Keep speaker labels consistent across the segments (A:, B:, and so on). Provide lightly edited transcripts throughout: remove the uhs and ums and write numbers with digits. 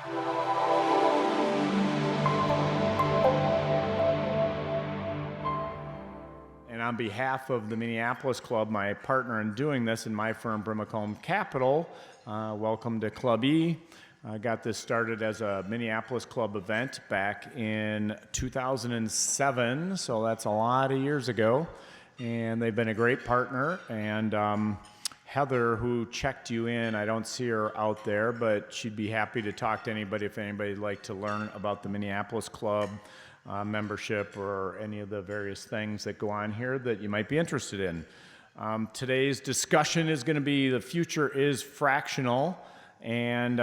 A: And on behalf of the Minneapolis Club, my partner in doing this in my firm, Brimacomb Capital, welcome to Club E. I got this started as a Minneapolis Club event back in 2007, so that's a lot of years ago. And they've been a great partner. And Heather, who checked you in, I don't see her out there, but she'd be happy to talk to anybody if anybody'd like to learn about the Minneapolis Club membership or any of the various things that go on here that you might be interested in. Today's discussion is going to be the future is fractional, and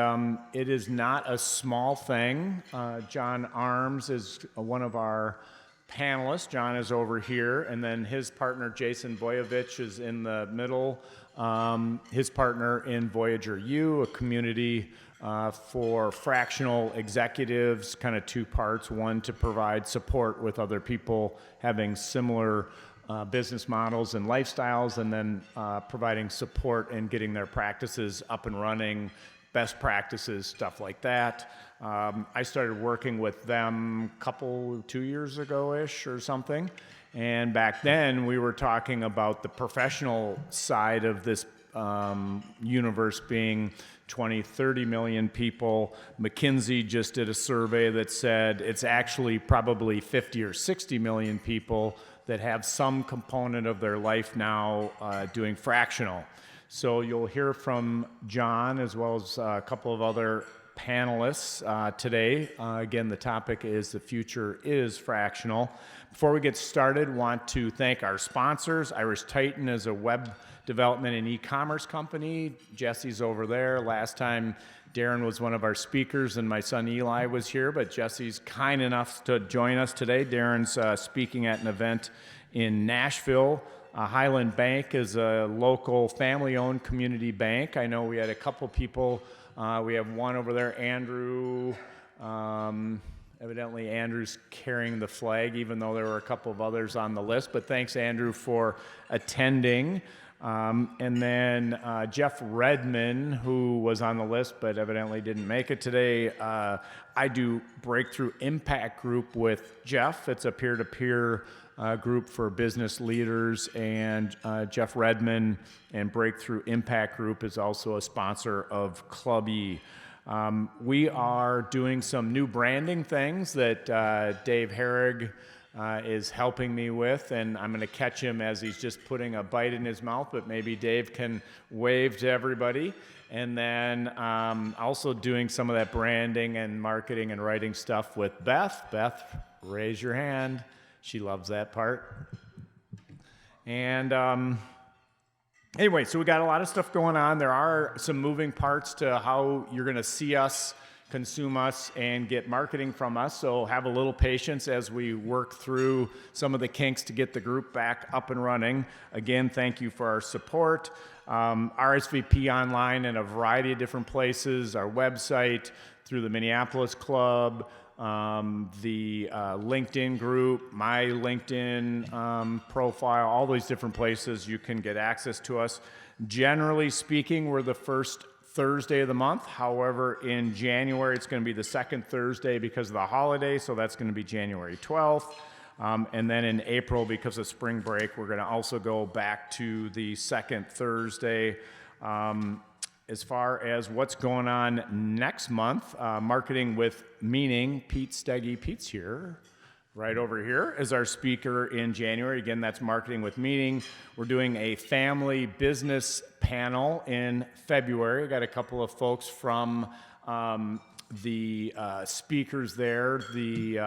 A: it is not a small thing. John Arms is one of our panelists. John is over here, and then his partner Jason Boyovich is in the middle. His partner in Voyager U, a community for fractional executives, kind of two parts. One, to provide support with other people having similar business models and lifestyles, and then providing support and getting their practices up and running, best practices, stuff like that. I started working with them 2 years ago-ish or something. And back then, we were talking about the professional side of this universe being 20, 30 million people. McKinsey just did a survey that said it's actually probably 50 or 60 million people that have some component of their life now doing fractional. So you'll hear from John as well as a couple of other panelists today. Again, the topic is the future is fractional. Before we get started, want to thank our sponsors. Irish Titan is a web development and e-commerce company. Jesse's over there. Last time Darren was one of our speakers and my son Eli was here, but Jesse's kind enough to join us today. Darren's speaking at an event in Nashville. Highland Bank is a local family-owned community bank. I know we had a couple people. We have one over there, Andrew. Evidently, Andrew's carrying the flag, even though there were a couple of others on the list. But thanks, Andrew, for attending. And then Jeff Redman, who was on the list but evidently didn't make it today. I do Breakthrough Impact Group with Jeff. It's a peer-to-peer group for business leaders, and Jeff Redman and Breakthrough Impact Group is also a sponsor of Club E. We are doing some new branding things that Dave Herrig is helping me with, and I'm going to catch him as he's just putting a bite in his mouth, but maybe Dave can wave to everybody. And then also doing some of that branding and marketing and writing stuff with Beth. Beth, raise your hand. She loves that part. And anyway, so we got a lot of stuff going on. There are some moving parts to how you're going to see us, consume us, and get marketing from us. So have a little patience as we work through some of the kinks to get the group back up and running. Again, thank you for our support. RSVP online in a variety of different places, our website, through the Minneapolis Club, the LinkedIn group, my LinkedIn profile, all these different places you can get access to us. Generally speaking, we're the first Thursday of the month. However, in January, it's going to be the second Thursday because of the holiday, so that's going to be January 12th. And then in April, because of spring break, we're going to also go back to the second Thursday. As far as what's going on next month, Marketing with Meaning, Pete Steggy. Pete's here, right over here, as our speaker in January. Again, that's Marketing with Meaning. We're doing a family business panel in February. I got a couple of folks from the speakers there, the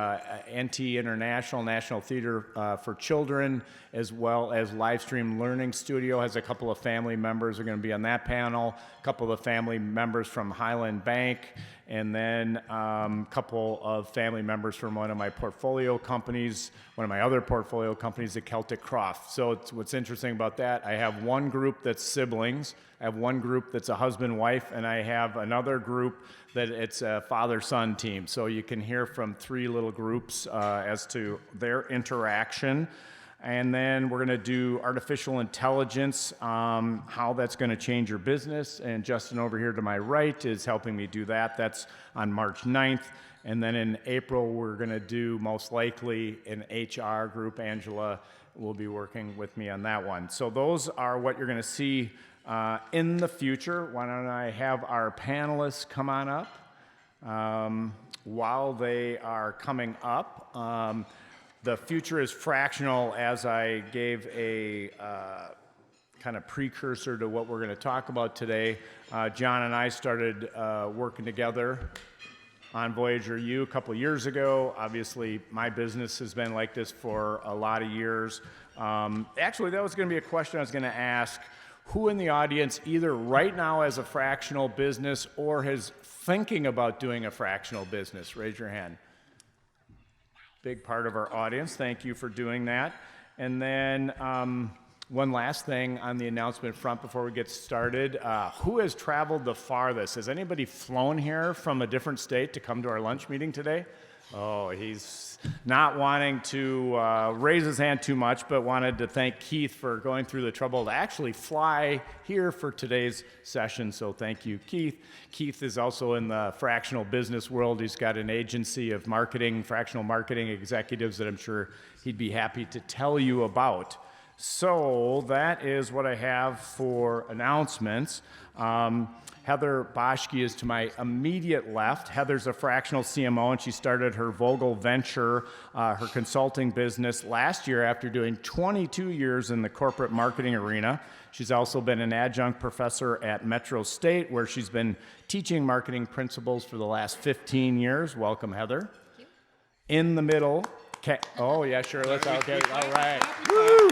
A: NT International National Theater for Children, as well as Livestream Learning Studio has a couple of family members are going to be on that panel, a couple of family members from Highland Bank, and then a couple of family members from one of my portfolio companies, one of my other portfolio companies, the Celtic Croft. So what's interesting about that, I have one group that's siblings, I have one group that's a husband-wife, and I have another group that it's a father-son team. So you can hear from three little groups as to their interaction. And then we're going to do artificial intelligence, how that's going to change your business. And Justin over here to my right is helping me do that. That's on March 9th. And then in April, we're going to do most likely an HR group. Angela will be working with me on that one. So those are what you're going to see in the future. Why don't I have our panelists come on up? While they are coming up, the future is fractional, as I gave a kind of precursor to what we're going to talk about today. John and I started working together on Voyager U a couple of years ago. Obviously, my business has been like this for a lot of years. Actually, that was going to be a question I was going to ask. Who in the audience, either right now has a fractional business or is thinking about doing a fractional business? Raise your hand. Big part of our audience. Thank you for doing that. And then one last thing on the announcement front before we get started. Who has traveled the farthest? Has anybody flown here from a different state to come to our lunch meeting today? Oh, he's not wanting to raise his hand too much, but wanted to thank Keith for going through the trouble to actually fly here for today's session, so thank you, Keith. Keith is also in the fractional business world. He's got an agency of marketing, fractional marketing executives that I'm sure he'd be happy to tell you about. So that is what I have for announcements. Heather Boschke is to my immediate left. Heather's a fractional CMO, and she started her Vogel venture, her consulting business, last year after doing 22 years in the corporate marketing arena. She's also been an adjunct professor at Metro State, where she's been teaching marketing principles for the last 15 years. Welcome, Heather. Thank you. In the middle, oh, yeah, sure, let's all get, all right. Woo!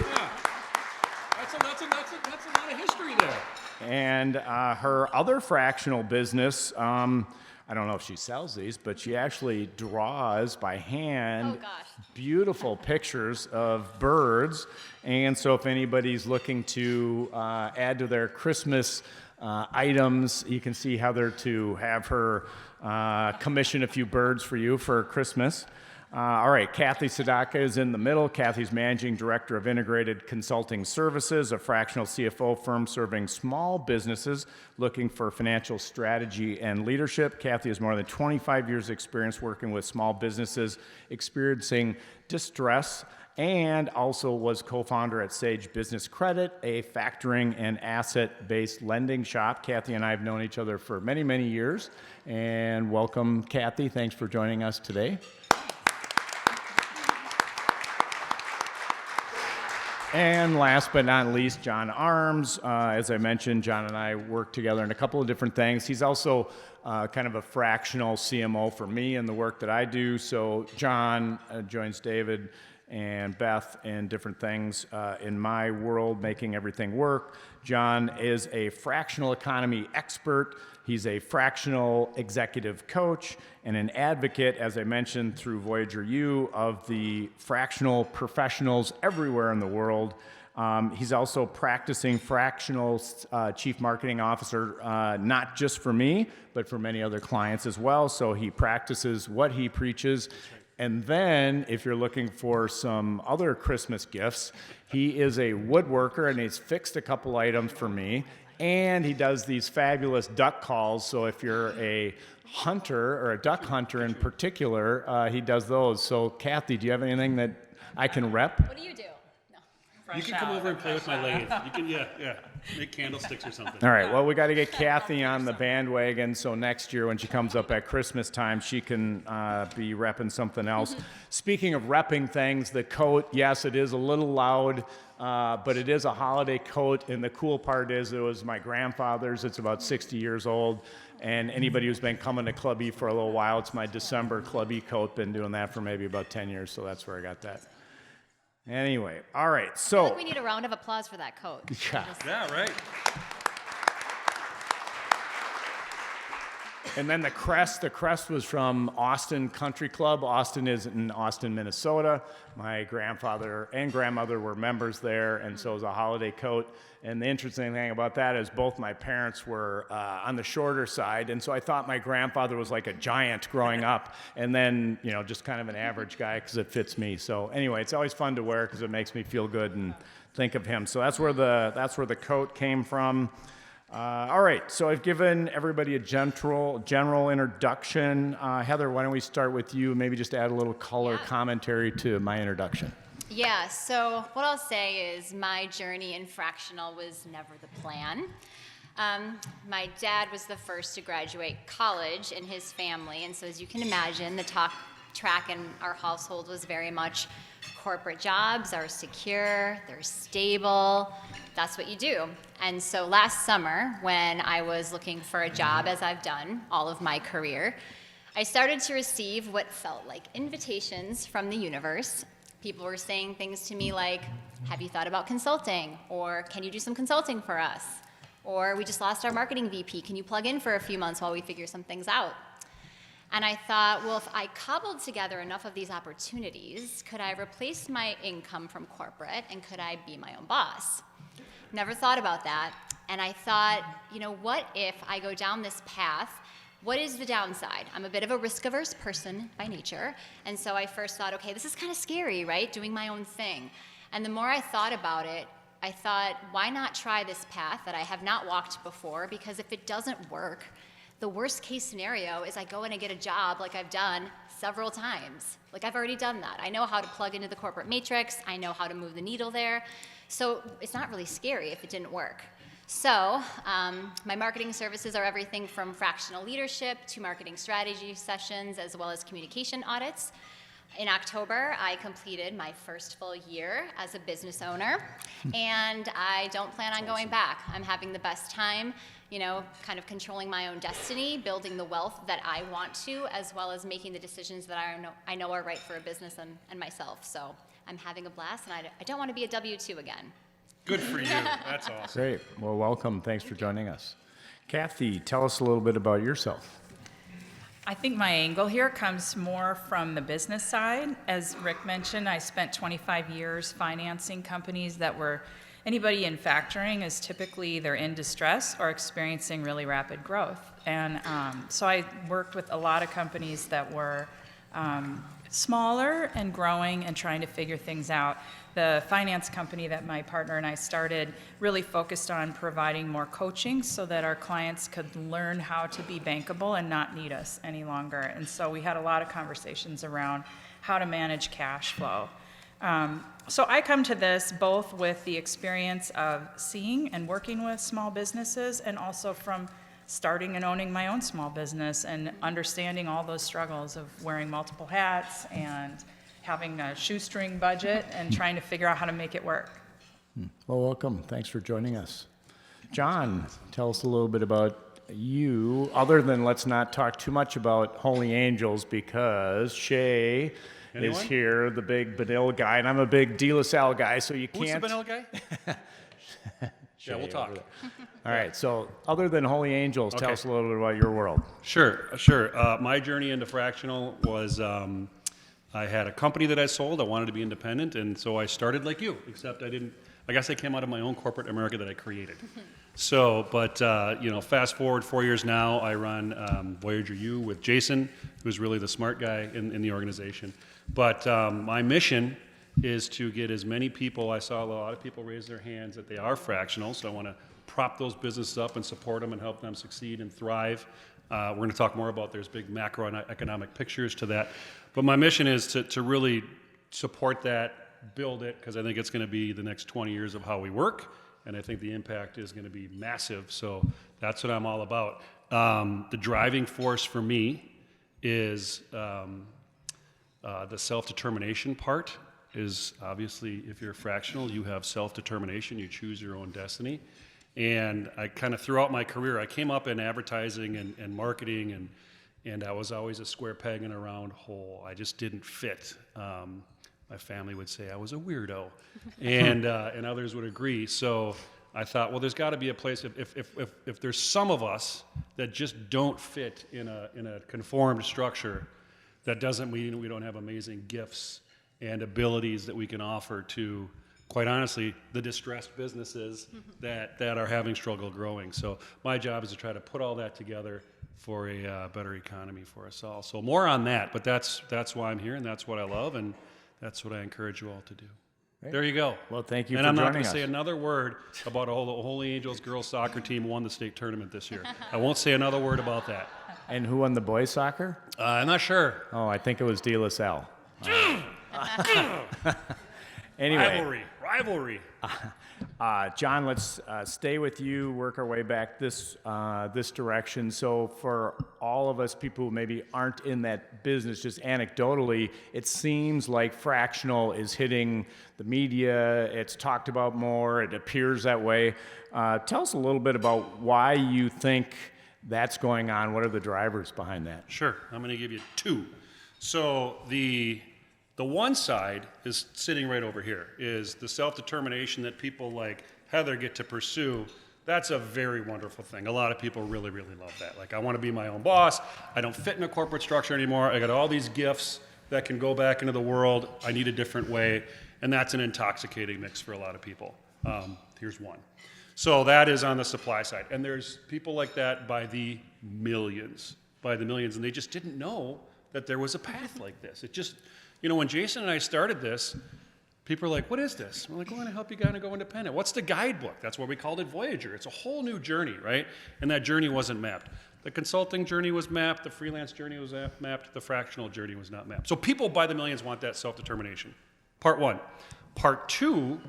B: That's a lot of history there.
A: And her other fractional business, I don't know if she sells these, but she actually draws by hand beautiful pictures of birds. And so if anybody's looking to add to their Christmas items, you can see Heather to have her commission a few birds for you for Christmas. All right, Kathy Sadaka is in the middle. Kathy's Managing Director of Integrated Consulting Services, a fractional CFO firm serving small businesses looking for financial strategy and leadership. Kathy has more than 25 years' experience working with small businesses experiencing distress, and also was co-founder at Sage Business Credit, a factoring and asset-based lending shop. Kathy and I have known each other for many, many years. And welcome, Kathy. Thanks for joining us today. And last but not least, John Arms. As I mentioned, John and I work together in a couple of different things. He's also kind of a fractional CMO for me in the work that I do. So John joins David and Beth in different things in my world, making everything work. John is a fractional economy expert. He's a fractional executive coach and an advocate, as I mentioned, through Voyager U, of the fractional professionals everywhere in the world. He's also practicing fractional chief marketing officer, not just for me, but for many other clients as well. So he practices what he preaches. And then, if you're looking for some other Christmas gifts, he is a woodworker, and he's fixed a couple items for me. And he does these fabulous duck calls. So if you're a hunter, or a duck hunter in particular, he does those. So Kathy, do you have anything that I can rep?
C: What do you do? No.
B: You can come over and play with my lathe. You can, yeah, make candlesticks or something.
A: All right, well, we got to get Kathy on the bandwagon, so next year when she comes up at Christmas time, she can be repping something else. Speaking of repping things, the coat, yes, it is a little loud, but it is a holiday coat, and the cool part is it was my grandfather's. It's about 60 years old, and anybody who's been coming to Club E for a little while, it's my December Club E coat. Been doing that for maybe about 10 years, so that's where I got that. Anyway, all right, so...
C: I think we need a round of applause for that coat.
B: Yeah, right.
A: And then the crest was from Austin Country Club. Austin is in Austin, Minnesota. My grandfather and grandmother were members there, and so it was a holiday coat. And the interesting thing about that is both my parents were on the shorter side, and so I thought my grandfather was like a giant growing up, and then, just kind of an average guy because it fits me. So anyway, it's always fun to wear because it makes me feel good and think of him. So that's where the coat came from. All right, so I've given everybody a general introduction. Heather, why don't we start with you? Maybe just add a little color commentary to my introduction.
C: Yeah, so what I'll say is my journey in fractional was never the plan. My dad was the first to graduate college in his family, and so as you can imagine, the talk track in our household was very much corporate jobs are secure, they're stable, that's what you do. And so last summer, when I was looking for a job, as I've done all of my career, I started to receive what felt like invitations from the universe. People were saying things to me like, have you thought about consulting? Or can you do some consulting for us? Or we just lost our marketing VP, can you plug in for a few months while we figure some things out? And I thought, well, if I cobbled together enough of these opportunities, could I replace my income from corporate and could I be my own boss? Never thought about that. And I thought, what if I go down this path? What is the downside? I'm a bit of a risk-averse person by nature. And so I first thought, okay, this is kind of scary, right? Doing my own thing. And the more I thought about it, I thought, why not try this path that I have not walked before? Because if it doesn't work, the worst case scenario is I go in and get a job like I've done several times. Like I've already done that. I know how to plug into the corporate matrix. I know how to move the needle there. So it's not really scary if it didn't work. So my marketing services are everything from fractional leadership to marketing strategy sessions, as well as communication audits. In October, I completed my first full year as a business owner, and I don't plan on going back. I'm having the best time, kind of controlling my own destiny, building the wealth that I want to, as well as making the decisions that I know are right for a business and myself. So I'm having a blast, and I don't want to be a W-2 again.
B: Good for you. That's awesome.
A: Great. Well, welcome. Thanks for joining us. Kathy, tell us a little bit about yourself.
D: I think my angle here comes more from the business side. As Rick mentioned, I spent 25 years financing companies that were, anybody in factoring is typically either in distress or experiencing really rapid growth. And so I worked with a lot of companies that were smaller and growing and trying to figure things out. The finance company that my partner and I started really focused on providing more coaching so that our clients could learn how to be bankable and not need us any longer. And so we had a lot of conversations around how to manage cash flow. So I come to this both with the experience of seeing and working with small businesses and also from starting and owning my own small business and understanding all those struggles of wearing multiple hats and having a shoestring budget and trying to figure out how to make it work.
A: Well, welcome. Thanks for joining us. John, tell us a little bit about you, other than let's not talk too much about Holy Angels because Shay is here, the big vanilla guy, and I'm a big De La Salle guy, so you can't...
B: Who's the vanilla guy? Yeah, we'll talk.
A: All right, so other than Holy Angels, tell us a little bit about your world.
B: Sure. My journey into fractional was I had a company that I sold. I wanted to be independent, and so I started like you, except I guess I came out of my own corporate America that I created. Fast forward 4 years now, I run Voyager U with Jason, who's really the smart guy in the organization. But my mission is to get as many people, I saw a lot of people raise their hands that they are fractional, so I want to prop those businesses up and support them and help them succeed and thrive. We're going to talk more about there's big macroeconomic pictures to that. But my mission is to really support that, build it, because I think it's going to be the next 20 years of how we work, and I think the impact is going to be massive. So that's what I'm all about. The driving force for me is the self-determination part. Is obviously if you're fractional, you have self-determination, you choose your own destiny. And I kind of throughout my career, I came up in advertising and marketing, and I was always a square peg in a round hole. I just didn't fit. My family would say I was a weirdo, and others would agree. So I thought, well, there's got to be a place if there's some of us that just don't fit in a conformed structure, that doesn't mean we don't have amazing gifts and abilities that we can offer to, quite honestly, the distressed businesses that are having struggle growing. So my job is to try to put all that together for a better economy for us all. So more on that, but that's why I'm here, and that's what I love, and that's what I encourage you all to do.
A: Great.
B: There you go.
A: Well, thank you
B: and
A: for
B: I'm not
A: joining
B: going to
A: us.
B: say another word about how the Holy Angels girls soccer team won the state tournament this year. I won't say another word about that.
A: And who won the boys soccer?
B: I'm not sure.
A: Oh, I think it was De La Salle. Anyway,
B: Rivalry.
A: John, let's stay with you, work our way back this direction. So for all of us, people who maybe aren't in that business, just anecdotally, it seems like fractional is hitting the media. It's talked about more. It appears that way. Tell us a little bit about why you think that's going on. What are the drivers behind that?
B: Sure. I'm going to give you two. So the one side is sitting right over here, is the self-determination that people like Heather get to pursue. That's a very wonderful thing. A lot of people really, really love that. Like, I want to be my own boss. I don't fit in a corporate structure anymore. I got all these gifts that can go back into the world. I need a different way. And that's an intoxicating mix for a lot of people. Here's one. So that is on the supply side. And there's people like that by the millions, and they just didn't know that there was a path like this. It just, when Jason and I started this, people are like, what is this? We're like, we're going to help you kind of go independent. What's the guidebook? That's why we called it Voyager. It's a whole new journey, right? And that journey wasn't mapped. The consulting journey was mapped. The freelance journey was mapped. The fractional journey was not mapped. So people by the millions want that self-determination. Part one. Part two,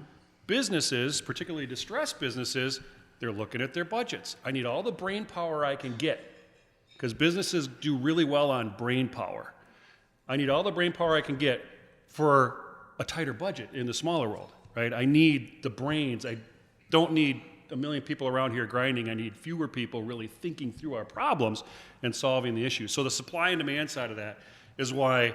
B: businesses, particularly distressed businesses, they're looking at their budgets. I need all the brain power I can get, because businesses do really well on brain power. I need all the brain power I can get for a tighter budget in the smaller world, right? I need the brains. I don't need a million people around here grinding. I need fewer people really thinking through our problems and solving the issues. So the supply and demand side of that is why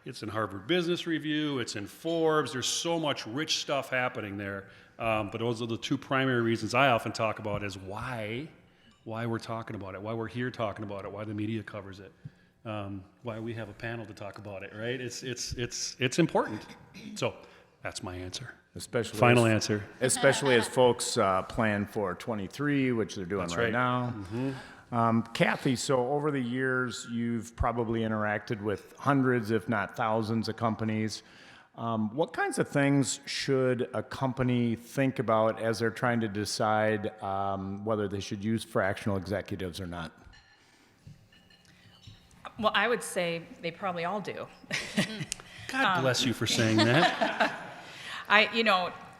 B: it's in Harvard Business Review, it's in Forbes. There's so much rich stuff happening there. But those are the two primary reasons I often talk about is why we're talking about it, why we're here talking about it, why the media covers it. Why we have a panel to talk about it, right? It's important. So that's my answer. Final answer.
A: Especially as folks plan for 23, which they're doing right now. Mm-hmm. Kathy, so over the years, you've probably interacted with hundreds, if not thousands, of companies. What kinds of things should a company think about as they're trying to decide whether they should use fractional executives or not?
D: Well, I would say they probably all do.
B: God bless you for saying that.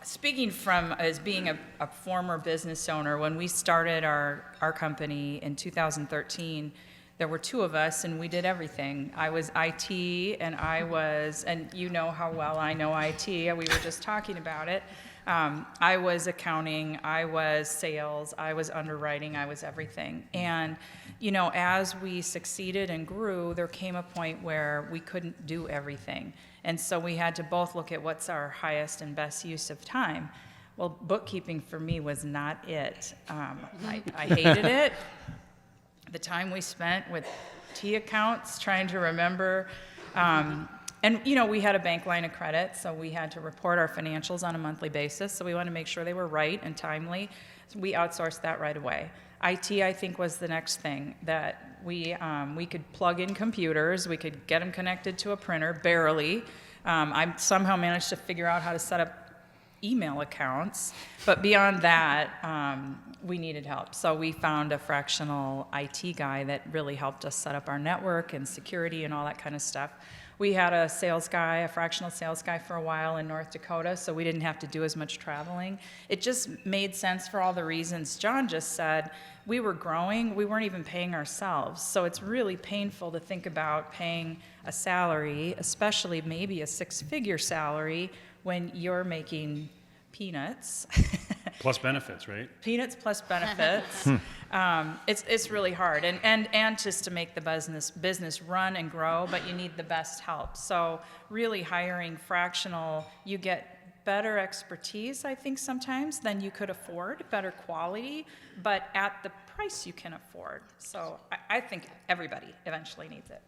D: Speaking from as being a former business owner, when we started our company in 2013, there were two of us and we did everything. I was IT and you know how well I know IT. We were just talking about it. I was accounting, I was sales, I was underwriting, I was everything. And, as we succeeded and grew, there came a point where we couldn't do everything. And so we had to both look at what's our highest and best use of time. Well, bookkeeping for me was not it. I hated it. The time we spent with T accounts trying to remember. And, we had a bank line of credit, so we had to report our financials on a monthly basis. So we wanted to make sure they were right and timely. So we outsourced that right away. IT, I think, was the next thing that we could plug in computers. We could get them connected to a printer, barely. I somehow managed to figure out how to set up email accounts. But beyond that, we needed help. So we found a fractional IT guy that really helped us set up our network and security and all that kind of stuff. We had a fractional sales guy for a while in North Dakota, so we didn't have to do as much traveling. It just made sense for all the reasons John just said. We were growing, we weren't even paying ourselves. So it's really painful to think about paying a salary, especially maybe a six-figure salary, when you're making peanuts.
B: Plus benefits, right?
D: Peanuts plus benefits. It's really hard, and just to make the business run and grow, but you need the best help. So really hiring fractional, you get better expertise, I think, sometimes than you could afford, better quality, but at the price you can afford. So I think everybody eventually needs it.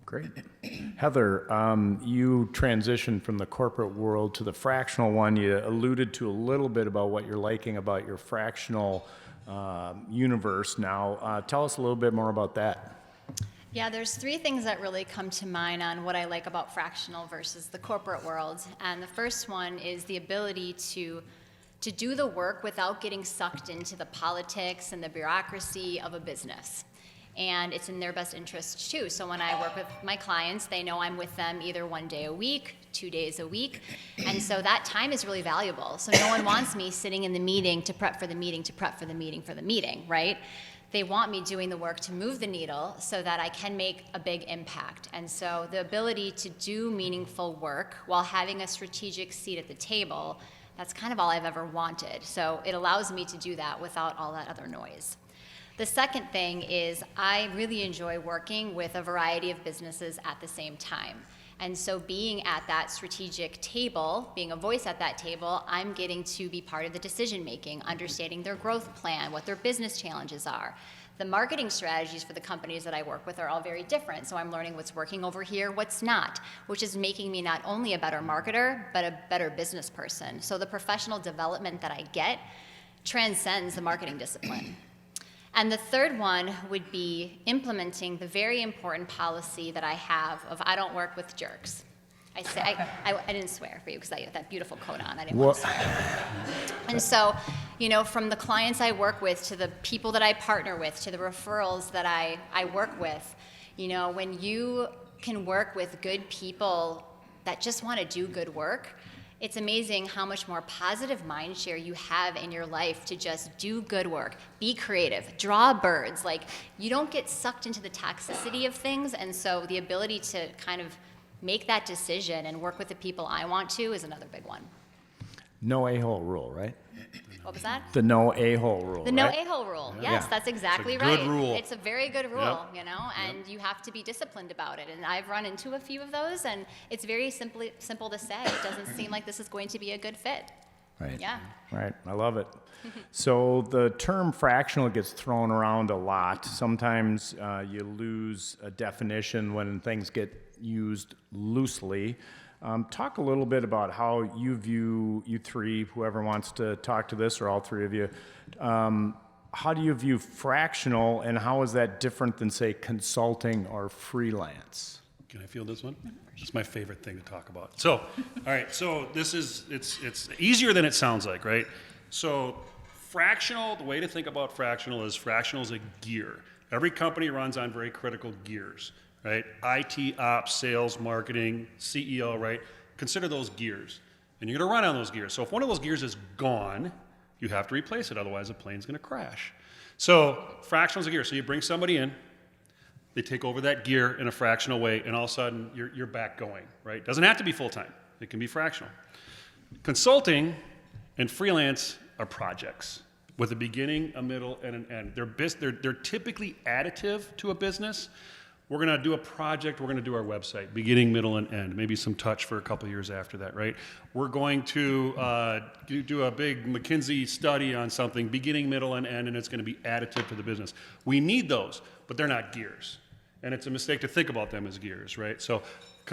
A: Great. Heather, you transitioned from the corporate world to the fractional one. You alluded to a little bit about what you're liking about your fractional universe now. Tell us a little bit more about that.
C: Yeah, there's three things that really come to mind on what I like about fractional versus the corporate world. And the first one is the ability to do the work without getting sucked into the politics and the bureaucracy of a business. And it's in their best interest too. So when I work with my clients, they know I'm with them either 1 day a week, 2 days a week. And so that time is really valuable. So no one wants me sitting in the meeting to prep for the meeting, to prep for the meeting, right? They want me doing the work to move the needle so that I can make a big impact. And so the ability to do meaningful work while having a strategic seat at the table, that's kind of all I've ever wanted. So it allows me to do that without all that other noise. The second thing is I really enjoy working with a variety of businesses at the same time. And so being at that strategic table, being a voice at that table, I'm getting to be part of the decision making, understanding their growth plan, what their business challenges are. The marketing strategies for the companies that I work with are all very different. So I'm learning what's working over here, what's not, which is making me not only a better marketer, but a better business person. So the professional development that I get transcends the marketing discipline. And the third one would be implementing the very important policy that I have of I don't work with jerks. I didn't swear for you because I had that beautiful coat on. I didn't want to swear. And so, from the clients I work with to the people that I partner with to the referrals that I work with, when you can work with good people that just want to do good work, it's amazing how much more positive mind share you have in your life to just do good work, be creative, draw birds. Like, you don't get sucked into the toxicity of things, and so the ability to kind of make that decision and work with the people I want to is another big one.
A: No a-hole rule, right?
C: What was that?
A: The no a-hole rule,
C: The no
A: right?
C: a-hole rule.
A: Yeah.
C: Yes, that's exactly
B: It's a good
C: right.
B: rule.
C: It's a very good rule,
B: Yep.
C: and you have to be disciplined about it. And I've run into a few of those, and it's very simple to say. It doesn't seem like this is going to be a good fit.
A: Right.
C: Yeah.
A: Right. I love it. So the term fractional gets thrown around a lot. Sometimes you lose a definition when things get used loosely. Talk a little bit about how you view, you three, whoever wants to talk to this, or all three of you, how do you view fractional, and how is that different than, say, consulting or freelance?
B: Can I field this one? It's my favorite thing to talk about. So, all right, so this is, it's easier than it sounds like, right? So fractional, the way to think about fractional is a gear. Every company runs on very critical gears, right? IT, ops, sales, marketing, CEO, right? Consider those gears. And you're gonna run on those gears. So if one of those gears is gone, you have to replace it, otherwise the plane's gonna crash. So fractional is a gear. So you bring somebody in, they take over that gear in a fractional way, and all of a sudden you're back going, right? Doesn't have to be full-time. It can be fractional. Consulting and freelance are projects with a beginning, a middle, and an end. They're typically additive to a business. We're going to do a project. We're going to do our website, beginning, middle, and end. Maybe some touch for a couple of years after that, right? We're going to do a big McKinsey study on something, beginning, middle, and end, and it's going to be additive to the business. We need those, but they're not gears. And it's a mistake to think about them as gears, right? So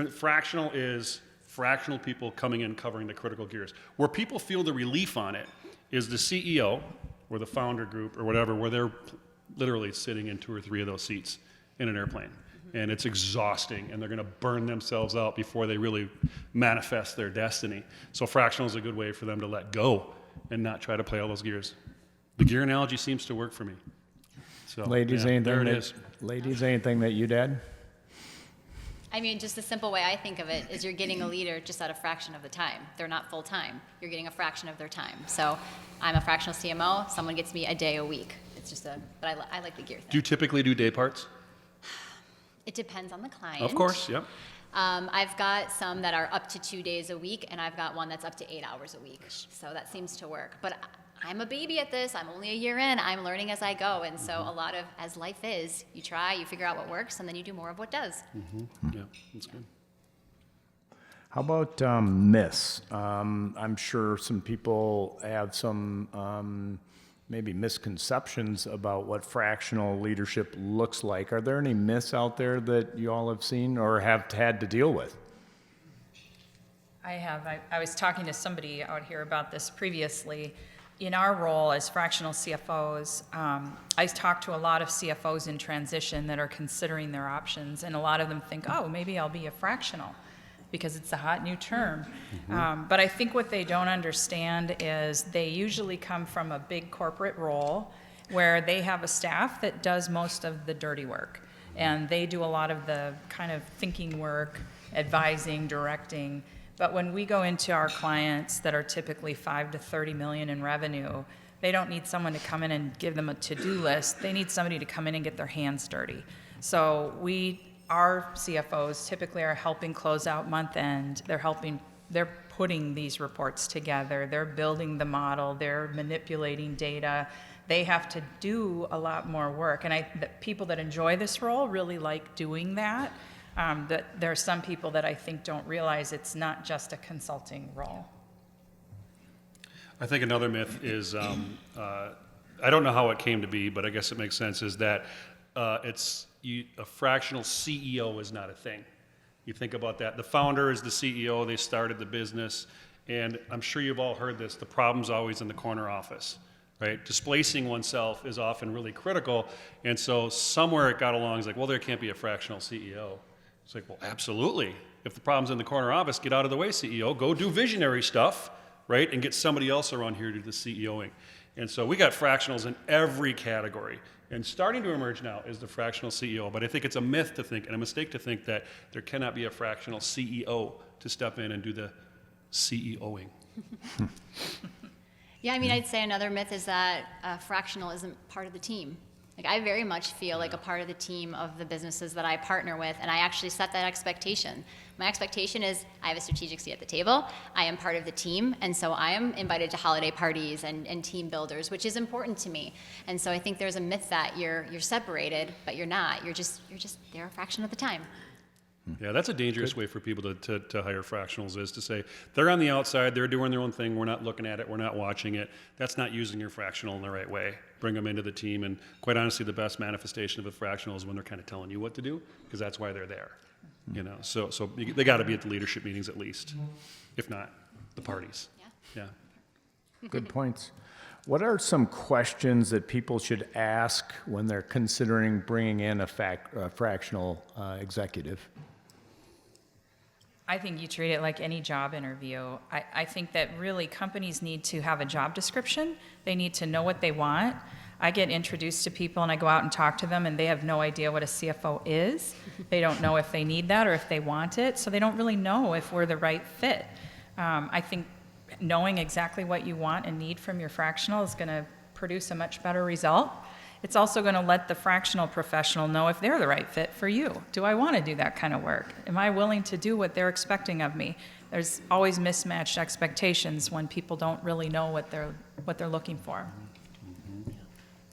B: fractional is fractional people coming in covering the critical gears. Where people feel the relief on it is the CEO or the founder group or whatever, where they're literally sitting in 2 or 3 of those seats in an airplane. And it's exhausting, and they're going to burn themselves out before they really manifest their destiny. So fractional is a good way for them to let go and not try to play all those gears. The gear analogy seems to work for me. So,
A: Ladies,
B: yeah, there it is.
A: Ladies, anything that you'd add?
C: I mean, just the simple way I think of it is you're getting a leader just at a fraction of the time. They're not full time. You're getting a fraction of their time. So I'm a fractional CMO. Someone gets me a day a week. It's just but I like the gear thing.
B: Do you typically do day parts?
C: It depends on the client.
B: Of course, yep.
C: I've got some that are up to 2 days a week, and I've got one that's up to 8 hours a week. So that seems to work. But I'm a baby at this. I'm only a year in. I'm learning as I go. And so a lot of, as life is, you try, you figure out what works, and then you do more of what does.
B: Yeah, that's good.
A: How about myths? I'm sure some people have some maybe misconceptions about what fractional leadership looks like. Are there any myths out there that you all have seen or have had to deal with?
D: I have. I was talking to somebody out here about this previously. In our role as fractional CFOs, I talk to a lot of CFOs in transition that are considering their options, and a lot of them think, oh, maybe I'll be a fractional because it's a hot new term. But I think what they don't understand is they usually come from a big corporate role where they have a staff that does most of the dirty work, and they do a lot of the kind of thinking work, advising, directing. But when we go into our clients that are typically 5 to 30 million in revenue, they don't need someone to come in and give them a to-do list. They need somebody to come in and get their hands dirty. So our CFOs typically are helping close out month end. They're putting these reports together. They're building the model. They're manipulating data. They have to do a lot more work. And the people that enjoy this role really like doing that. That there are some people that I think don't realize it's not just a consulting role.
B: I think another myth is, I don't know how it came to be, but I guess it makes sense, is that a fractional CEO is not a thing. You think about that. The founder is the CEO. They started the business. And I'm sure you've all heard this. The problem's always in the corner office, right? Displacing oneself is often really critical. And so somewhere it got along, it's like, well, there can't be a fractional CEO. It's like, well, absolutely. If the problem's in the corner office, get out of the way, CEO. Go do visionary stuff, right? And get somebody else around here to do the CEOing. And so we got fractionals in every category. And starting to emerge now is the fractional CEO. But I think it's a myth to think and a mistake to think that there cannot be a fractional CEO to step in and do the CEOing.
C: Yeah, I mean, I'd say another myth is that fractional isn't part of the team. Like, I very much feel like a part of the team of the businesses that I partner with, and I actually set that expectation. My expectation is I have a strategic seat at the table, I am part of the team, and so I am invited to holiday parties and team builders, which is important to me. And so I think there's a myth that you're separated, but you're not. You're just there a fraction of the time.
B: Yeah, that's a dangerous way for people to hire fractionals, is to say, they're on the outside, they're doing their own thing, we're not looking at it, we're not watching it. That's not using your fractional in the right way. Bring them into the team, and quite honestly, the best manifestation of a fractional is when they're kind of telling you what to do, because that's why they're there. You know, so they got to be at the leadership meetings at least, if not the parties. Yeah.
A: Good points. What are some questions that people should ask when they're considering bringing in a fractional executive?
D: I think you treat it like any job interview. I think that really companies need to have a job description. They need to know what they want. I get introduced to people and I go out and talk to them and they have no idea what a CFO is. They don't know if they need that or if they want it, so they don't really know if we're the right fit. I think knowing exactly what you want and need from your fractional is going to produce a much better result. It's also going to let the fractional professional know if they're the right fit for you. Do I want to do that kind of work? Am I willing to do what they're expecting of me? There's always mismatched expectations when people don't really know what they're looking for.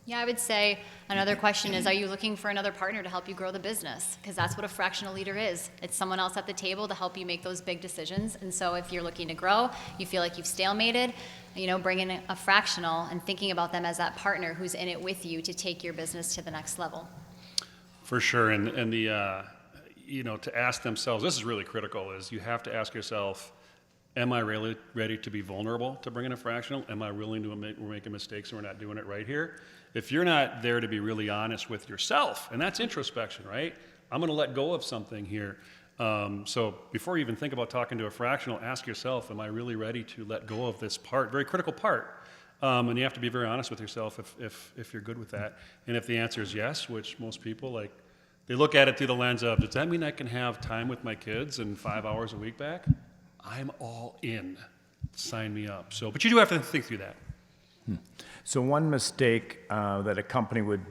C: Yeah, I would say another question is, are you looking for another partner to help you grow the business? Because that's what a fractional leader is. It's someone else at the table to help you make those big decisions. And so if you're looking to grow, you feel like you've stalemated, bring in a fractional and thinking about them as that partner who's in it with you to take your business to the next level.
B: For sure, and the to ask themselves, this is really critical, is you have to ask yourself, am I really ready to be vulnerable to bring in a fractional? Am I willing to we're making mistakes and we're not doing it right here? If you're not there to be really honest with yourself, and that's introspection, right? I'm going to let go of something here. So before you even think about talking to a fractional, ask yourself, am I really ready to let go of this part, very critical part? And you have to be very honest with yourself if you're good with that. And if the answer is yes, which most people, they look at it through the lens of, does that mean I can have time with my kids and 5 hours a week back? I'm all in. Sign me up. But you do have to think through that.
A: So one mistake that a company would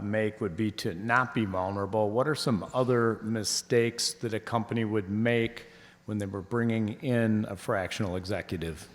A: make would be to not be vulnerable. What are some other mistakes that a company would make when they were bringing in a fractional executive?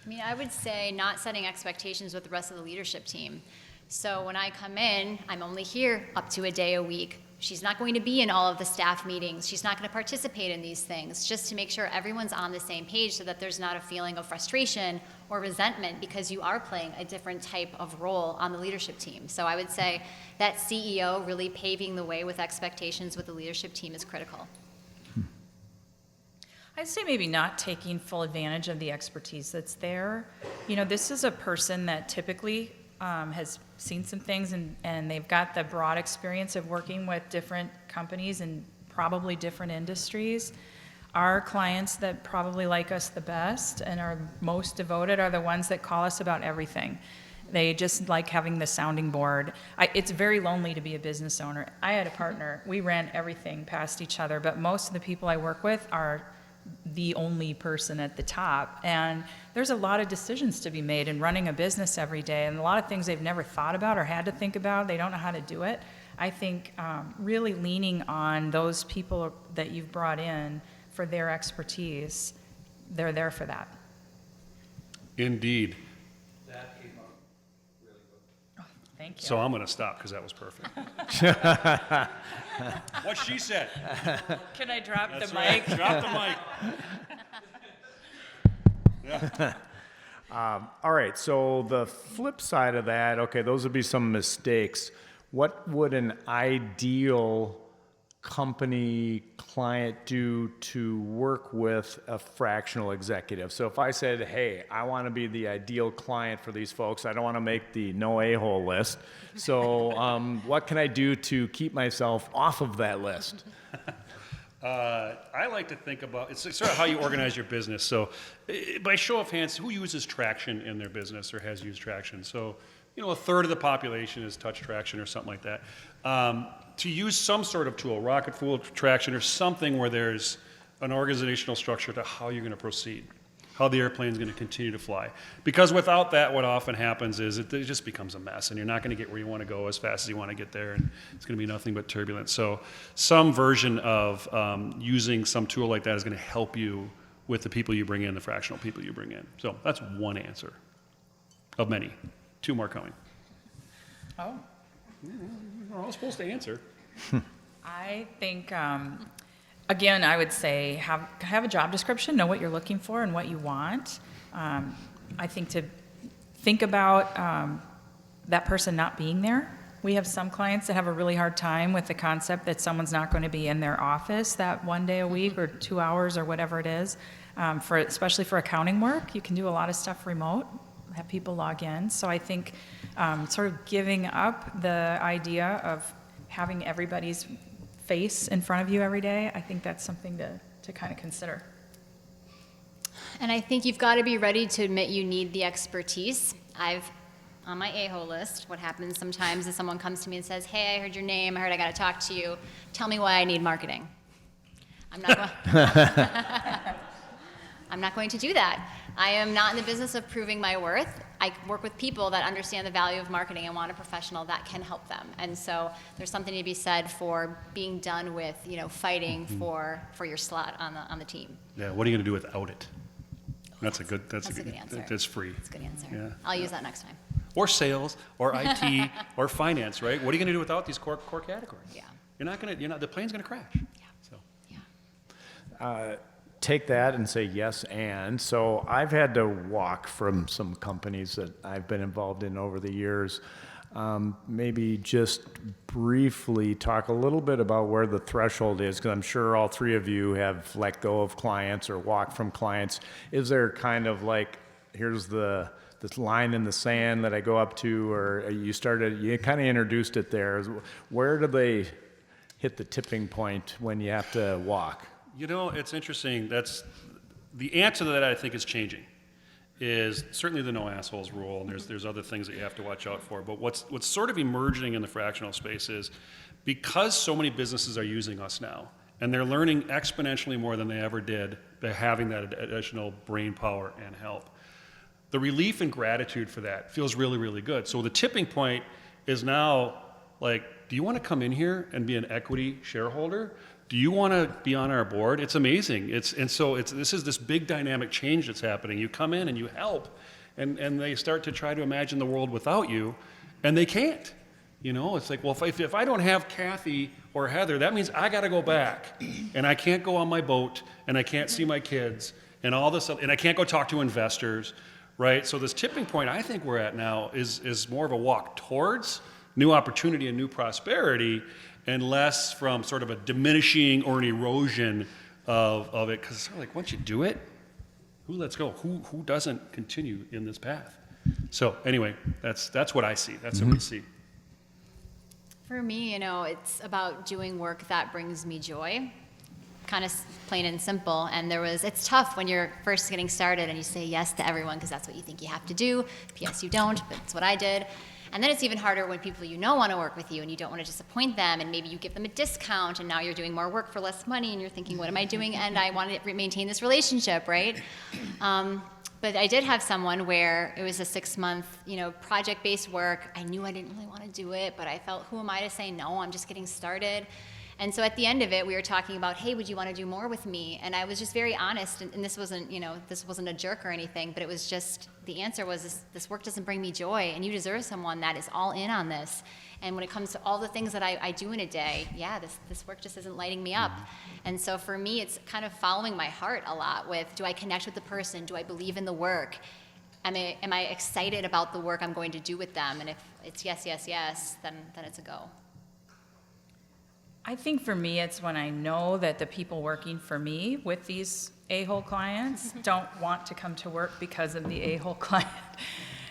C: I mean, I would say not setting expectations with the rest of the leadership team. So when I come in, I'm only here up to a day a week. she's not going to be in all of the staff meetings. She's not going to participate in these things, just to make sure everyone's on the same page so that there's not a feeling of frustration or resentment because you are playing a different type of role on the leadership team. So I would say that CEO really paving the way with expectations with the leadership team is critical.
D: I'd say maybe not taking full advantage of the expertise that's there. You know, this is a person that typically has seen some things and they've got the broad experience of working with different companies and probably different industries. Our clients that probably like us the best and are most devoted are the ones that call us about everything. They just like having the sounding board. It's very lonely to be a business owner. I had a partner, we ran everything past each other, but most of the people I work with are the only person at the top. And there's a lot of decisions to be made in running a business every day, and a lot of things they've never thought about or had to think about. They don't know how to do it. I think really leaning on those people that you've brought in for their expertise, they're there for that.
B: Indeed.
E: That came out really good.
D: Thank you.
B: So I'm going to stop because that was perfect. What she said.
D: Can I drop
B: That's
D: the
B: right.
D: mic?
B: Drop the mic.
A: All right, so the flip side of that, okay, those would be some mistakes. What would an ideal company client do to work with a fractional executive? So if I said, hey, I want to be the ideal client for these folks, I don't want to make the no a-hole list. So what can I do to keep myself off of that list?
B: I like to think about, it's sort of how you organize your business. So by show of hands, who uses traction in their business or has used traction? So, you know, a third of the population is touch traction or something like that. To use some sort of tool, rocket fuel traction or something where there's an organizational structure to how you're going to proceed, how the airplane's going to continue to fly. Because without that, what often happens is it just becomes a mess, and you're not going to get where you want to go as fast as you want to get there, and it's going to be nothing but turbulence. So some version of using some tool like that is going to help you with the people you bring in, the fractional people you bring in. So that's one answer of many. Two more coming.
D: Oh.
B: We're all supposed to answer.
D: I think, again, I would say have a job description, know what you're looking for and what you want. I think to think about that person not being there. We have some clients that have a really hard time with the concept that someone's not going to be in their office that one day a week or 2 hours or whatever it is. Especially for accounting work, you can do a lot of stuff remote, have people log in. So I think sort of giving up the idea of having everybody's face in front of you every day, I think that's something to kind of consider.
C: And I think you've got to be ready to admit you need the expertise. On my a-hole list, what happens sometimes is someone comes to me and says, hey, I heard your name, I heard I got to talk to you. Tell me why I need marketing. I'm not going to do that. I am not in the business of proving my worth. I work with people that understand the value of marketing and want a professional that can help them. And so there's something to be said for being done with, fighting for your slot on the team.
B: Yeah, what are you going to do without it? That's a good
C: answer.
B: That's free.
C: That's a good answer.
B: Yeah.
C: I'll use that next time.
B: Or sales, or IT, or finance, right? What are you going to do without these core categories?
C: Yeah.
B: The plane's going to crash.
C: Yeah.
B: So.
A: Take that and say yes and. So I've had to walk from some companies that I've been involved in over the years. Maybe just briefly talk a little bit about where the threshold is, because I'm sure all three of you have let go of clients or walked from clients. Is there kind of like, here's this line in the sand that I go up to, or you kind of introduced it there. Where do they hit the tipping point when you have to walk?
B: It's interesting. That's the answer to that. I think is changing. Is certainly the no assholes rule, and there's other things that you have to watch out for. But what's sort of emerging in the fractional space is because so many businesses are using us now, and they're learning exponentially more than they ever did by having that additional brain power and help. The relief and gratitude for that feels really, really good. So the tipping point is now like, do you want to come in here and be an equity shareholder? Do you want to be on our board? It's amazing. This is this big dynamic change that's happening. You come in and you help, and they start to try to imagine the world without you, and they can't. You know, it's like, well, if I don't have Kathy or Heather, that means I got to go back, and I can't go on my boat, and I can't see my kids, and all this, and I can't go talk to investors, right? So this tipping point I think we're at now is more of a walk towards new opportunity and new prosperity, and less from sort of a diminishing or an erosion of it. Because it's sort of like, once you do it, who lets go? Who doesn't continue in this path? So anyway, that's what I see. That's what we see.
C: For me, you know, it's about doing work that brings me joy, kind of plain and simple. And it's tough when you're first getting started and you say yes to everyone because that's what you think you have to do. P.S. you don't, but it's what I did. And then it's even harder when people you know want to work with you and you don't want to disappoint them, and maybe you give them a discount and now you're doing more work for less money and you're thinking, what am I doing? And I want to maintain this relationship, right? But I did have someone where it was a 6-month, you know, project-based work. I knew I didn't really want to do it, but I felt, who am I to say no? I'm just getting started. And so at the end of it, we were talking about, hey, would you want to do more with me? And I was just very honest, and this wasn't, you know, this wasn't a jerk or anything, but it was just, the answer was, this work doesn't bring me joy, and you deserve someone that is all in on this. And when it comes to all the things that I do in a day, yeah, this work just isn't lighting me up. And so for me, it's kind of following my heart a lot with, do I connect with the person? Do I believe in the work? Am I excited about the work I'm going to do with them? And if it's yes, yes, yes, then it's a go.
D: I think for me, it's when I know that the people working for me with these a-hole clients don't want to come to work because of the a-hole client.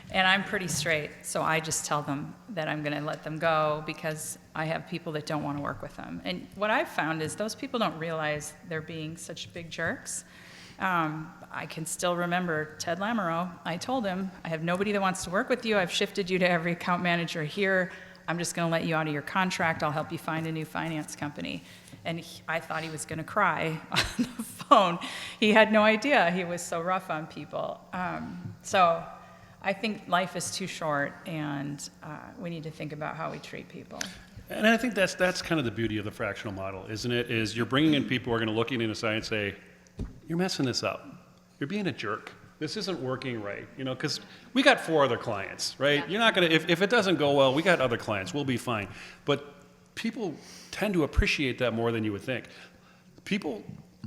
D: And I'm pretty straight, so I just tell them that I'm going to let them go because I have people that don't want to work with them. And what I've found is those people don't realize they're being such big jerks. I can still remember Ted Lamoureux. I told him, I have nobody that wants to work with you. I've shifted you to every account manager here. I'm just going to let you out of your contract. I'll help you find a new finance company. And I thought he was going to cry on the phone. He had no idea. He was so rough on people. So I think life is too short, and we need to think about how we treat people.
B: And I think that's kind of the beauty of the fractional model, isn't it? Is you're bringing in people who are going to look in the side and say, you're messing this up. You're being a jerk. This isn't working right, you know, because we got 4 other clients, right?
C: Yeah.
B: You're not going to, if it doesn't go well, we got other clients. We'll be fine. But people tend to appreciate that more than you would think. People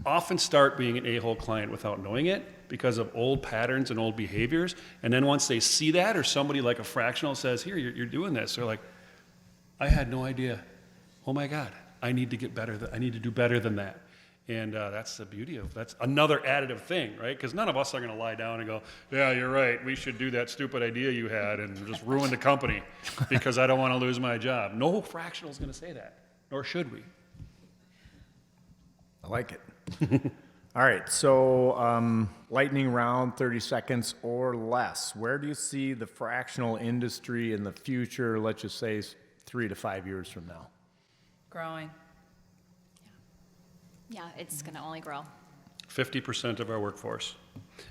B: often start being an a-hole client without knowing it because of old patterns and old behaviors. And then once they see that, or somebody like a fractional says, here, you're doing this, they're like, I had no idea. Oh my God, I need to get better. I need to do better than that. And that's the beauty of, that's another additive thing, right? Because none of us are going to lie down and go, yeah, you're right, we should do that stupid idea you had and just ruin the company because I don't want to lose my job. No fractional is going to say that, nor should we.
A: I like it. All right, so lightning round, 30 seconds or less. Where do you see the fractional industry in the future, let's just say 3 to 5 years from now?
D: Growing.
C: Yeah, it's going to only grow.
B: 50% of our workforce.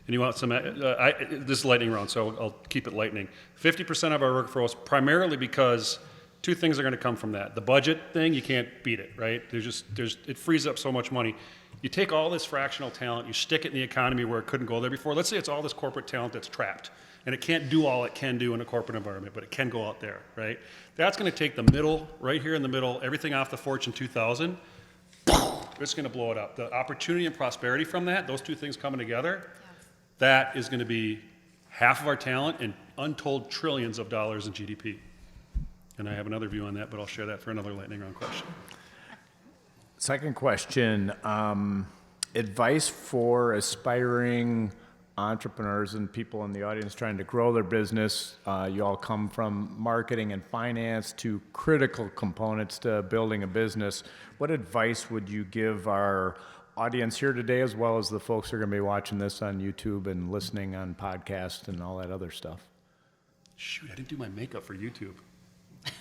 B: And you want some, this is lightning round, so I'll keep it lightning. 50% of our workforce, primarily because 2 things are going to come from that. The budget thing, you can't beat it, right? It frees up so much money. You take all this fractional talent, you stick it in the economy where it couldn't go there before. Let's say it's all this corporate talent that's trapped, and it can't do all it can do in a corporate environment, but it can go out there, right? That's going to take the middle, right here in the middle, everything off the Fortune 2000, it's going to blow it up. The opportunity and prosperity from that, those 2 things coming together, that is going to be half of our talent and untold trillions of dollars in GDP. And I have another view on that, but I'll share that for another lightning round question.
A: Second question, advice for aspiring entrepreneurs and people in the audience trying to grow their business. You all come from marketing and finance to critical components to building a business. What advice would you give our audience here today, as well as the folks who are going to be watching this on YouTube and listening on podcasts and all that other stuff?
B: Shoot, I didn't do my makeup for YouTube.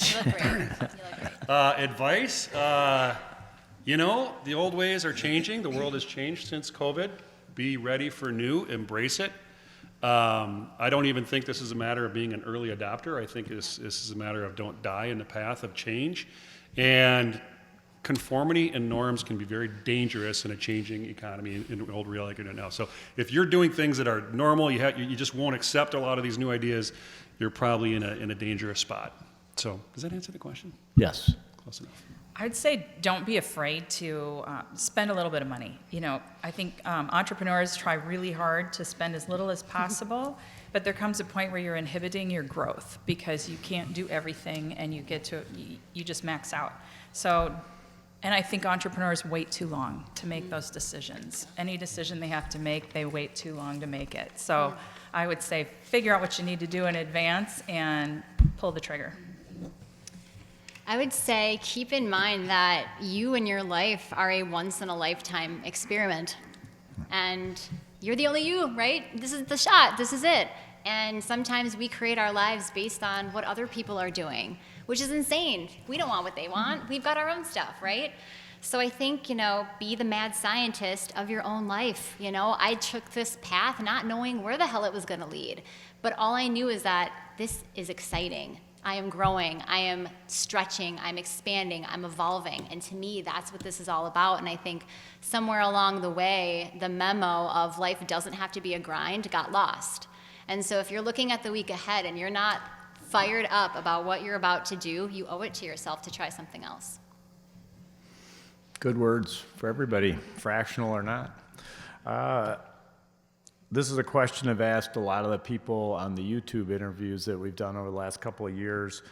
C: You look great. You look great.
B: Advice, you know, the old ways are changing. The world has changed since COVID. Be ready for new, embrace it. I don't even think this is a matter of being an early adopter. I think this is a matter of don't die in the path of change. And conformity and norms can be very dangerous in a changing economy in the old real like it is now. So if you're doing things that are normal, you just won't accept a lot of these new ideas, you're probably in a dangerous spot. So does that answer the question?
A: Yes.
B: Close enough.
D: I'd say don't be afraid to spend a little bit of money. I think entrepreneurs try really hard to spend as little as possible, but there comes a point where you're inhibiting your growth because you can't do everything and you just max out. So, and I think entrepreneurs wait too long to make those decisions. Any decision they have to make, they wait too long to make it. So I would say figure out what you need to do in advance and pull the trigger.
C: I would say keep in mind that you and your life are a once-in-a-lifetime experiment. And you're the only you, right? This is the shot. This is it. And sometimes we create our lives based on what other people are doing, which is insane. We don't want what they want. We've got our own stuff, right? So I think, be the mad scientist of your own life. I took this path not knowing where the hell it was going to lead. But all I knew is that this is exciting. I am growing, I am stretching, I'm expanding, I'm evolving. And to me, that's what this is all about. And I think somewhere along the way, the memo of life doesn't have to be a grind got lost. And so if you're looking at the week ahead and you're not fired up about what you're about to do, you owe it to yourself to try something else.
A: Good words for everybody, fractional or not. This is a question I've asked a lot of the people on the YouTube interviews that we've done over the last couple of years.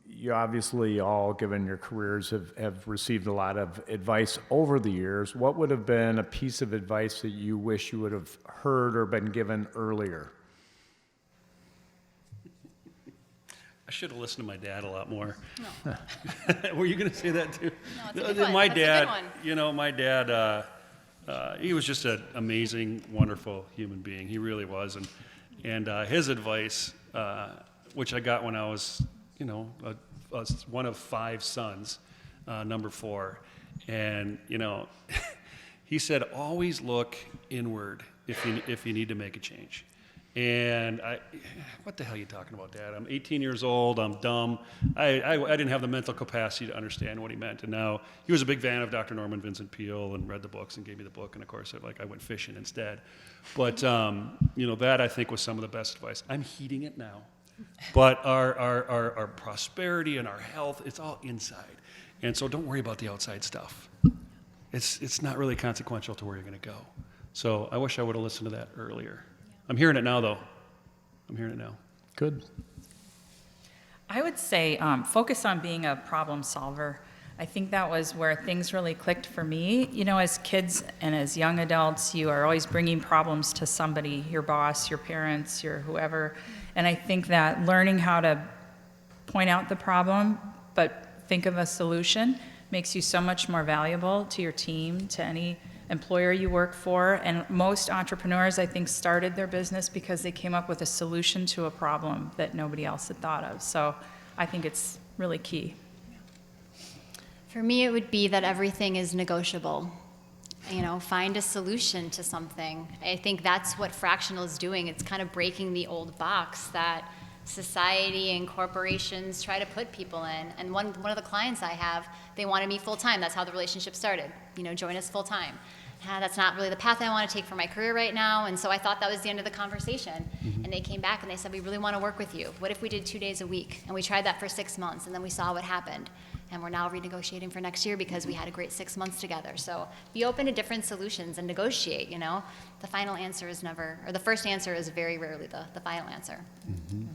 A: You obviously all, given your careers, have received a lot of advice over the years. What would have been a piece of advice that you wish you would have heard or been given earlier?
B: I should have listened to my dad a lot more.
C: No.
B: Were you going to say that too?
C: No, it's a good one.
B: My
C: That's a
B: dad,
C: good one.
B: My dad, he was just an amazing, wonderful human being. He really was. And his advice, which I got when I was, one of 5 sons, number 4. And, he said, always look inward if you need to make a change. And what the hell are you talking about, Dad? I'm 18 years old. I'm dumb. I didn't have the mental capacity to understand what he meant. And now he was a big fan of Dr. Norman Vincent Peale and read the books and gave me the book. And of course, I went fishing instead. But that I think was some of the best advice. I'm heeding it now. But our prosperity and our health, it's all inside. And so don't worry about the outside stuff. It's not really consequential to where you're going to go. So I wish I would have listened to that earlier. I'm hearing it now, though. I'm hearing it now.
A: Good.
D: I would say focus on being a problem solver. I think that was where things really clicked for me. As kids and as young adults, you are always bringing problems to somebody, your boss, your parents, your whoever. And I think that learning how to point out the problem, but think of a solution, makes you so much more valuable to your team, to any employer you work for. And most entrepreneurs, I think, started their business because they came up with a solution to a problem that nobody else had thought of. So I think it's really key.
C: For me, it would be that everything is negotiable. Find a solution to something. I think that's what fractional is doing. It's kind of breaking the old box that society and corporations try to put people in. And one of the clients I have, they wanted me full-time. That's how the relationship started. Join us full-time. That's not really the path I want to take for my career right now. And so I thought that was the end of the conversation. Mm-hmm. And they came back and they said, we really want to work with you. What if we did 2 days a week? And we tried that for 6 months, and then we saw what happened. And we're now renegotiating for next year because we had a great 6 months together. So be open to different solutions and negotiate, The final answer is never, or the first answer is very rarely the final answer.
A: Mm-hmm.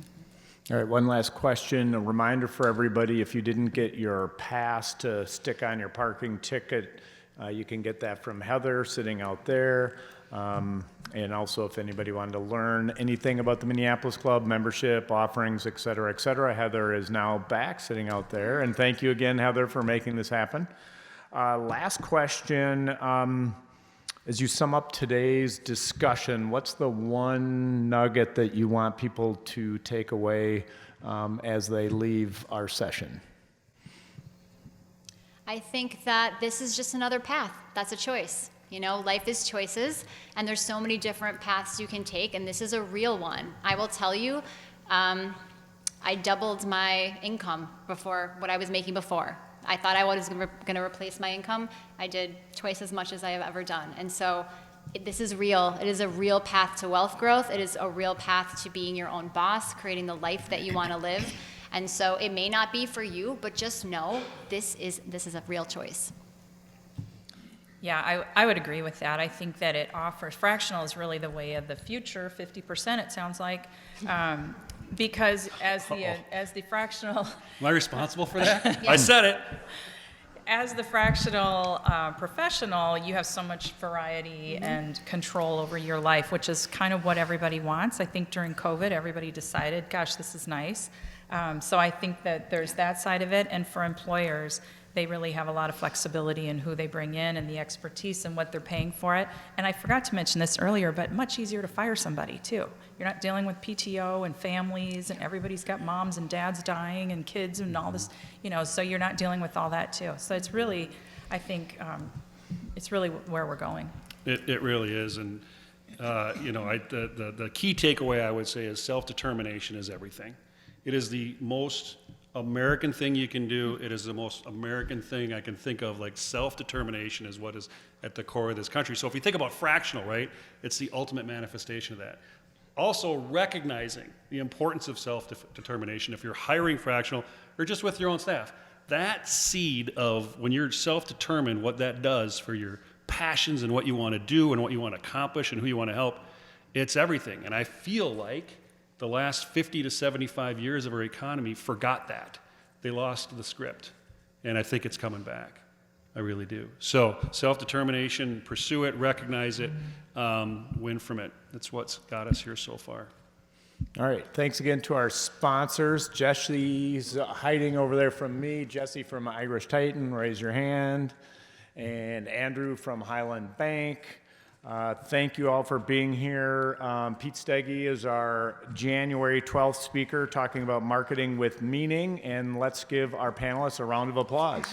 A: All right, one last question. A reminder for everybody, if you didn't get your pass to stick on your parking ticket, you can get that from Heather sitting out there. And also, if anybody wanted to learn anything about the Minneapolis Club, membership, offerings, et cetera, Heather is now back sitting out there. And thank you again, Heather, for making this happen. Last question. As you sum up today's discussion, what's the one nugget that you want people to take away as they leave our session?
C: I think that this is just another path. That's a choice. Life is choices, and there's so many different paths you can take, and this is a real one. I will tell you, I doubled my income before what I was making before. I thought I was going to replace my income. I did twice as much as I have ever done. And so this is real. It is a real path to wealth growth. It is a real path to being your own boss, creating the life that you want to live. And so it may not be for you, but just know this is a real choice.
D: Yeah, I would agree with that. I think that it offers, fractional is really the way of the future, 50% it sounds like. Because as the fractional,
B: Am I responsible for that? I said it.
D: as the fractional professional, you have so much variety and control over your life, which is kind of what everybody wants. I think during COVID, everybody decided, gosh, this is nice. So I think that there's that side of it. And for employers, they really have a lot of flexibility in who they bring in and the expertise and what they're paying for it. And I forgot to mention this earlier, but much easier to fire somebody too. You're not dealing with PTO and families and everybody's got moms and dads dying and kids and all this, so you're not dealing with all that too. So it's really, I think, it's really where we're going.
B: It really is. And, the key takeaway I would say is self-determination is everything. It is the most American thing you can do. It is the most American thing I can think of. Like self-determination is what is at the core of this country. So if you think about fractional, right, it's the ultimate manifestation of that. Also recognizing the importance of self-determination if you're hiring fractional or just with your own staff. That seed of when you're self-determined, what that does for your passions and what you want to do and what you want to accomplish and who you want to help, it's everything. And I feel like the last 50 to 75 years of our economy forgot that. They lost the script. And I think it's coming back. I really do. So self-determination, pursue it, recognize it, win from it. That's what's got us here so far.
A: All right. Thanks again to our sponsors. Jesse's hiding over there from me. Jesse from Irish Titan, raise your hand. And Andrew from Highland Bank. Thank you all for being here. Pete Steggy is our January 12th speaker talking about marketing with meaning. And let's give our panelists a round of applause.